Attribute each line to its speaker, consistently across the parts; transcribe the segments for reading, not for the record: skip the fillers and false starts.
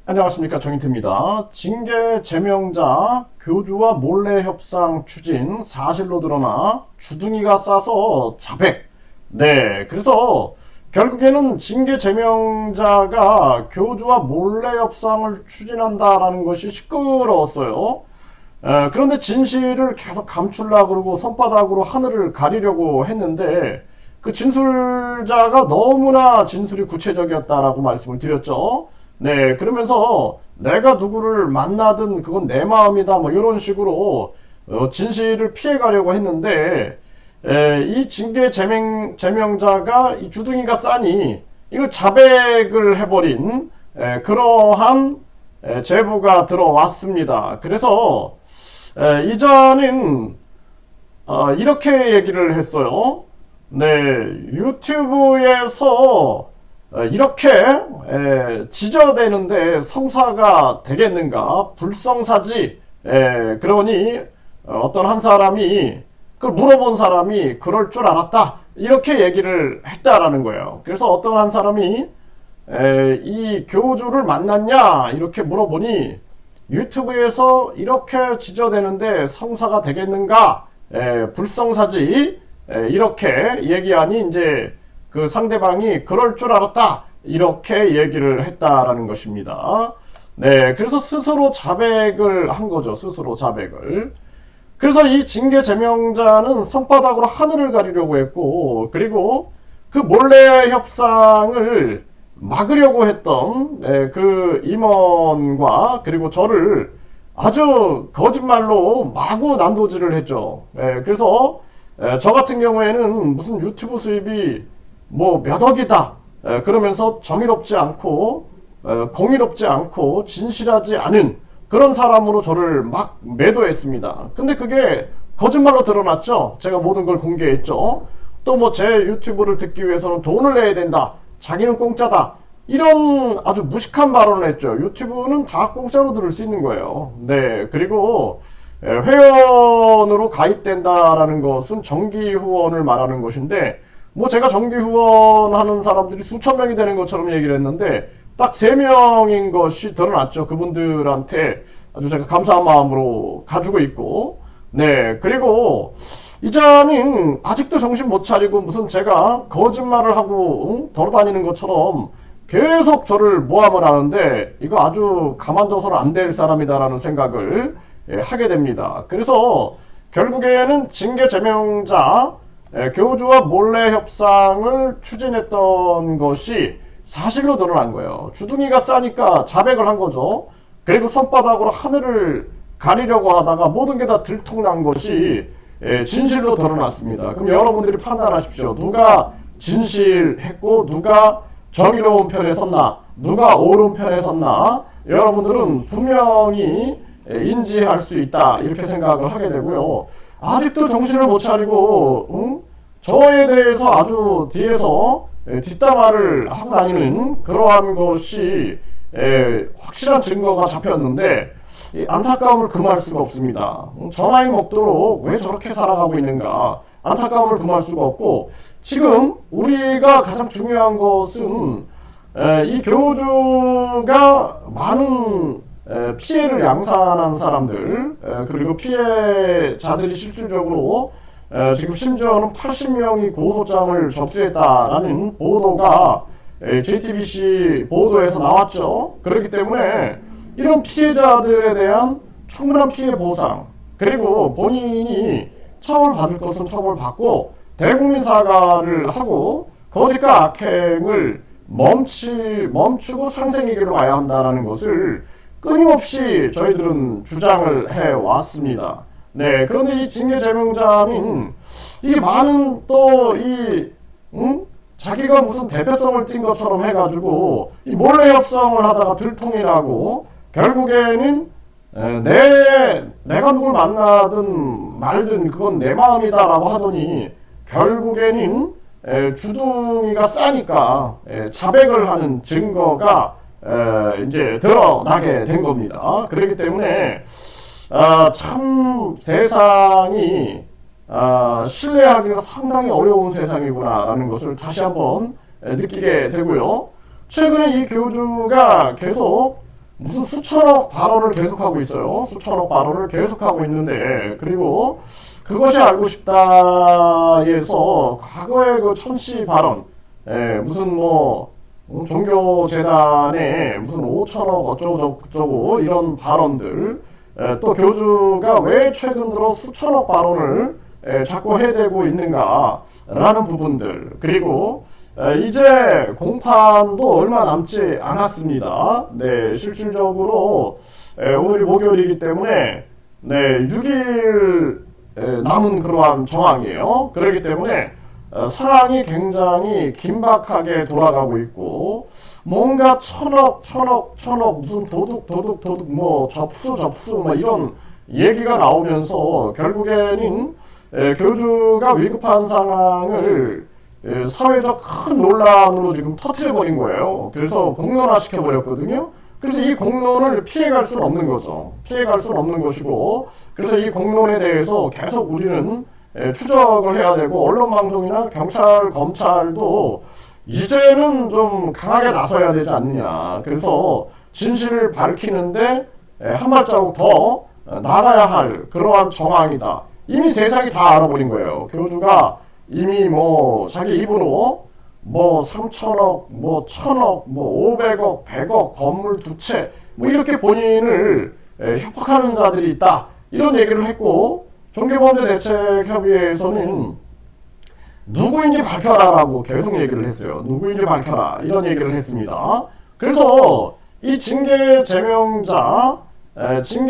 Speaker 1: 안녕하십니까, 정인태입니다. 징계 제명자 교주와 몰래 협상 추진 사실로 드러나 주둥이가 싸서 자백. 네, 그래서 결국에는 징계 제명자가 교주와 몰래 협상을 추진한다라는 것이 시끄러웠어요. 그런데 진실을 계속 감추려고 그러고 손바닥으로 하늘을 가리려고 했는데 그 진술자가 너무나 진술이 구체적이었다라고 말씀을 드렸죠. 네, 그러면서 내가 누구를 만나든 그건 내 마음이다 뭐 이런 식으로 진실을 피해가려고 했는데 이 징계 제명자가 이 주둥이가 싸니 이걸 자백을 해버린 그러한 제보가 들어왔습니다. 그래서 이자는 이렇게 얘기를 했어요. 네, 유튜브에서 이렇게 지저대는데 성사가 되겠는가? 불성사지. 그러니 어떤 한 사람이 그걸 물어본 사람이 그럴 줄 알았다. 이렇게 얘기를 했다라는 거예요. 그래서 어떤 한 사람이 이 교주를 만났냐? 이렇게 물어보니 유튜브에서 이렇게 지저대는데 성사가 되겠는가? 불성사지. 이렇게 얘기하니 이제 그 상대방이 그럴 줄 알았다 이렇게 얘기를 했다라는 것입니다. 네, 그래서 스스로 자백을 한 거죠. 스스로 자백을. 그래서 이 징계 제명자는 손바닥으로 하늘을 가리려고 했고, 그리고 그 몰래 협상을 막으려고 했던 그 임원과 그리고 저를 아주 거짓말로 마구 난도질을 했죠. 그래서 저 같은 경우에는 무슨 유튜브 수입이 뭐 몇 억이다 그러면서 정의롭지 않고 공의롭지 않고 진실하지 않은 그런 사람으로 저를 막 매도했습니다. 근데 그게 거짓말로 드러났죠. 제가 모든 걸 공개했죠. 또 뭐 제 유튜브를 듣기 위해서는 돈을 내야 된다, 자기는 공짜다, 이런 아주 무식한 발언을 했죠. 유튜브는 다 공짜로 들을 수 있는 거예요. 네, 그리고 회원으로 가입된다라는 것은 정기 후원을 말하는 것인데, 뭐 제가 정기 후원하는 사람들이 수천 명이 되는 것처럼 얘기를 했는데 딱 3명인 것이 드러났죠. 그분들한테 아주 제가 감사한 마음으로 가지고 있고, 네, 그리고 이자는 아직도 정신 못 차리고 무슨 제가 거짓말을 하고 돌아다니는 것처럼 계속 저를 모함을 하는데 이거 아주 가만둬서는 안 될 사람이다라는 생각을 하게 됩니다. 그래서 결국에는 징계 제명자 교주와 몰래 협상을 추진했던 것이 사실로 드러난 거예요. 주둥이가 싸니까 자백을 한 거죠. 그리고 손바닥으로 하늘을 가리려고 하다가 모든 게 다 들통난 것이 진실로 드러났습니다. 그럼 여러분들이 판단하십시오. 누가 진실했고 누가 정의로운 편에 섰나, 누가 옳은 편에 섰나, 여러분들은 분명히 인지할 수 있다 이렇게 생각을 하게 되고요. 아직도 정신을 못 차리고 저에 대해서 아주 뒤에서 뒷담화를 하고 다니는 그러한 것이 확실한 증거가 잡혔는데 안타까움을 금할 수가 없습니다. 저 나이 먹도록 왜 저렇게 살아가고 있는가, 안타까움을 금할 수가 없고, 지금 우리가 가장 중요한 것은 이 교주가 많은 피해를 양산한 사람들, 그리고 피해자들이 실질적으로 지금 심지어는 80명이 고소장을 접수했다라는 보도가 JTBC 보도에서 나왔죠. 그렇기 때문에 이런 피해자들에 대한 충분한 피해 보상, 그리고 본인이 처벌받을 것은 처벌받고 대국민 사과를 하고 거짓과 악행을 멈추고 상생의 길로 가야 한다는 것을 끊임없이 저희들은 주장을 해왔습니다. 네, 그런데 이 징계 제명자는 이 많은 또 자기가 무슨 대표성을 띈 것처럼 해가지고 이 몰래 협상을 하다가 들통이 나고 결국에는 내가 누굴 만나든 말든 그건 내 마음이다라고 하더니 결국에는 주둥이가 싸니까 자백을 하는 증거가 이제 드러나게 된 겁니다. 그렇기 때문에 참 세상이 신뢰하기가 상당히 어려운 세상이구나라는 것을 다시 한번 느끼게 되고요. 최근에 이 교주가 계속 무슨 수천억 발언을 계속하고 있어요. 수천억 발언을 계속하고 있는데, 그리고 그것이 알고 싶다에서 과거의 그 천씨 발언, 무슨 뭐 종교재단에 무슨 5천억 어쩌고 이런 발언들, 또 교주가 왜 최근 들어 수천억 발언을 자꾸 해대고 있는가라는 부분들, 그리고 이제 공판도 얼마 남지 않았습니다. 네, 실질적으로 오늘이 목요일이기 때문에 네, 6일 남은 그러한 정황이에요. 그렇기 때문에 상황이 굉장히 긴박하게 돌아가고 있고, 뭔가 천억 무슨 도둑 뭐 접수 뭐 이런 얘기가 나오면서 결국에는 교주가 위급한 상황을 사회적 큰 논란으로 지금 터뜨려버린 거예요. 그래서 공론화 시켜버렸거든요. 그래서 이 공론을 피해갈 수는 없는 거죠. 피해갈 수는 없는 것이고, 그래서 이 공론에 대해서 계속 우리는 추적을 해야 되고, 언론방송이나 경찰, 검찰도 이제는 좀 강하게 나서야 되지 않느냐. 그래서 진실을 밝히는데 한 발자국 더 나가야 할 그러한 정황이다. 이미 세상이 다 알아버린 거예요. 교주가 이미 뭐 자기 입으로 뭐 3천억, 뭐 1천억, 뭐 500억, 100억, 건물 2채 뭐 이렇게 본인을 협박하는 자들이 있다. 이런 얘기를 했고, 종교범죄대책협의회에서는 누구인지 밝혀라라고 계속 얘기를 했어요. 누구인지 밝혀라. 이런 얘기를 했습니다. 그래서 이 징계 제명자 같은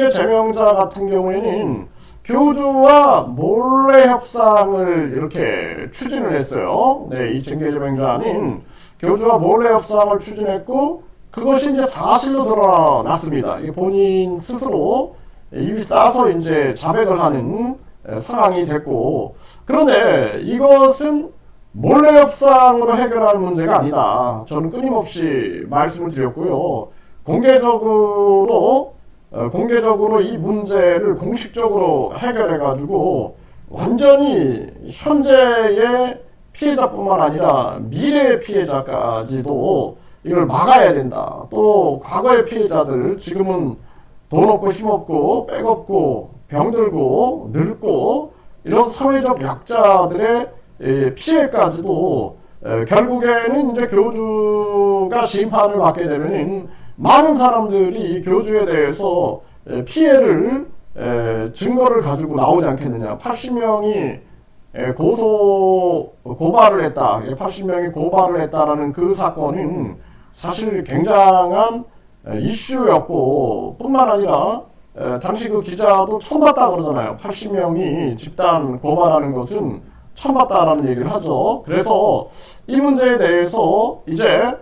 Speaker 1: 경우에는 교주와 몰래 협상을 이렇게 추진을 했어요. 네, 이 징계 제명자는 교주와 몰래 협상을 추진했고, 그것이 이제 사실로 드러났습니다. 본인 스스로 입이 싸서 이제 자백을 하는 상황이 됐고, 그런데 이것은 몰래 협상으로 해결할 문제가 아니다. 저는 끊임없이 말씀을 드렸고요. 공개적으로 이 문제를 공식적으로 해결해가지고 완전히 현재의 피해자뿐만 아니라 미래의 피해자까지도 이걸 막아야 된다. 또 과거의 피해자들, 지금은 돈 없고 힘 없고 빽 없고 병들고 늙고 이런 사회적 약자들의 피해까지도 결국에는 이제 교주가 심판을 받게 되면 많은 사람들이 이 교주에 대해서 피해를 증거를 가지고 나오지 않겠느냐. 80명이 고발을 했다. 80명이 고발을 했다라는 그 사건은 사실 굉장한 이슈였고, 뿐만 아니라 당시 그 기자도 처음 봤다 그러잖아요. 80명이 집단 고발하는 것은 처음 봤다라는 얘기를 하죠. 그래서 이 문제에 대해서 이제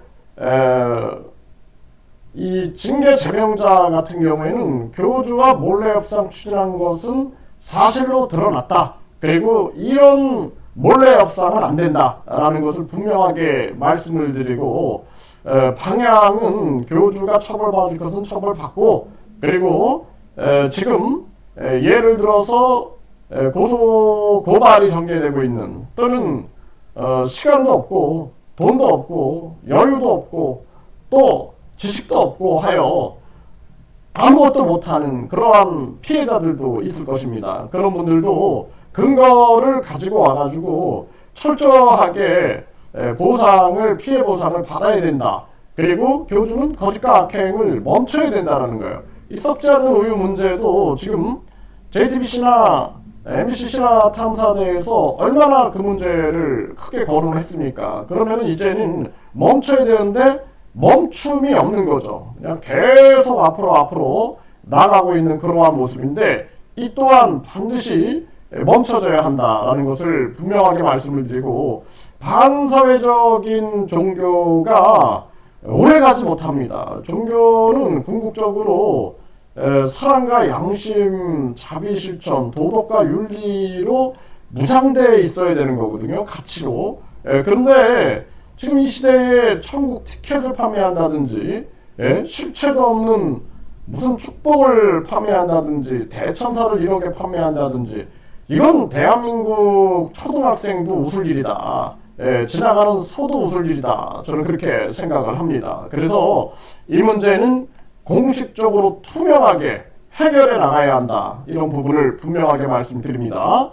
Speaker 1: 이 징계 제명자 같은 경우에는 교주와 몰래 협상 추진한 것은 사실로 드러났다. 그리고 이런 몰래 협상은 안 된다라는 것을 분명하게 말씀을 드리고, 방향은 교주가 처벌받을 것은 처벌받고, 그리고 지금 예를 들어서 고발이 전개되고 있는, 또는 시간도 없고 돈도 없고 여유도 없고 또 지식도 없고 하여 아무것도 못하는 그러한 피해자들도 있을 것입니다. 그런 분들도 근거를 가지고 와가지고 철저하게 피해 보상을 받아야 된다. 그리고 교주는 거짓과 악행을 멈춰야 된다는 거예요. 이 썩지 않는 우유 문제도 지금 JTBC나 MBC 신화 탐사대에서 얼마나 그 문제를 크게 거론했습니까? 그러면 이제는 멈춰야 되는데 멈춤이 없는 거죠. 그냥 계속 앞으로 나가고 있는 그러한 모습인데, 이 또한 반드시 멈춰져야 한다라는 것을 분명하게 말씀을 드리고, 반사회적인 종교가 오래가지 못합니다. 종교는 궁극적으로 사랑과 양심, 자비실천, 도덕과 윤리로 무장되어 있어야 되는 거거든요. 가치로. 그런데 지금 이 시대에 천국 티켓을 판매한다든지, 실체도 없는 무슨 축복을 판매한다든지, 대천사를 이렇게 판매한다든지, 이건 대한민국 초등학생도 웃을 일이다. 지나가는 소도 웃을 일이다. 저는 그렇게 생각을 합니다. 그래서 이 문제는 공식적으로 투명하게 해결해 나가야 한다. 이런 부분을 분명하게 말씀드립니다.